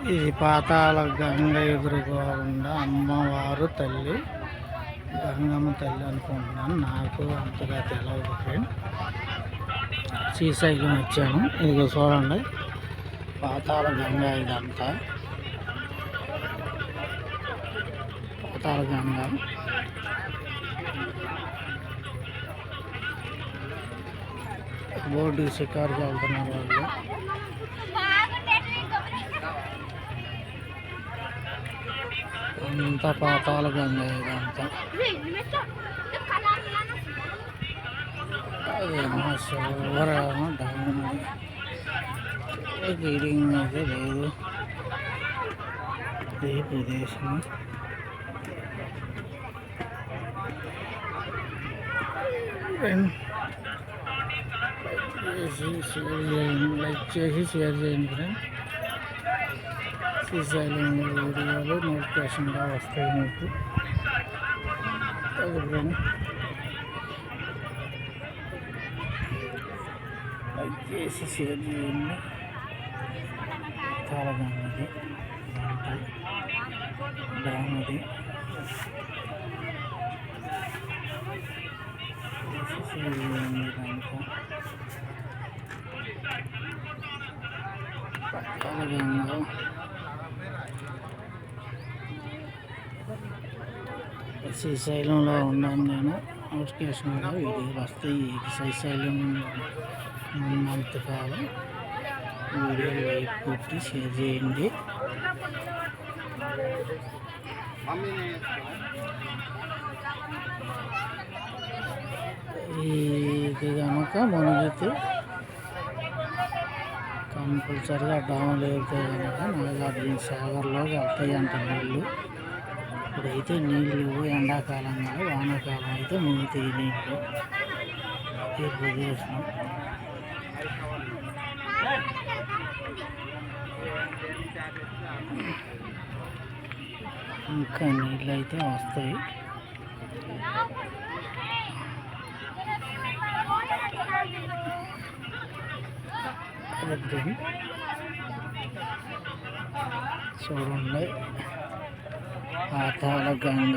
ఇది పాతాళ గంగ ఎదురుగా ఉన్న అమ్మవారు తల్లి, గంగమ్మ తల్లి అనుకుంటున్నాను. నాకు అంతగా తెలియదు ఫ్రెండ్. శ్రీశైలం వచ్చాను. ఇదిగో చూడండి, పాతాళ గంగ ఇదంతా పాతాళ గంగ. బోర్డు షికారుకి వెళ్తున్నారు వాళ్ళు. అంతా పాతాళ గంగ ఇదంతా. అదేమో శివరామ డౌన్ రీడింగ్ అయితే లేదు ఈ ప్రదేశం. లైక్ చేసి షేర్ చేయండి ఫ్రెండ్. శ్రీశైలం వీడియోలు నోటిఫికేషన్గా వస్తాయి మీకు. అది ఫ్రెండ్, లైక్ చేసి షేర్ చేయండి. చాలా బాగుంది డ్యామ్ అది. శ్రీశైలంలో ఉన్నాను నేను. నోటిఫికేషన్గా వీడియోలు వస్తాయి. శ్రీశైలం ఉన్నంతకాలం వీడియోలు లైక్ కొట్టి షేర్ చేయండి. ఇది కనుక మునిగితే కంపల్సరిగా డామ్ లేకపోతే కనుక నాగార్జున సాగర్లోకి వెళ్తాయి అంట నీళ్ళు. ఇప్పుడైతే నీళ్ళు లేవు, ఎండాకాలం కదా. వానాకాలం అయితే మునుగుతాయి నీళ్ళు. ఈ ప్రదేశం ఇంకా నీళ్ళు అయితే వస్తాయి. చూడండి, పాతాళ గంగ.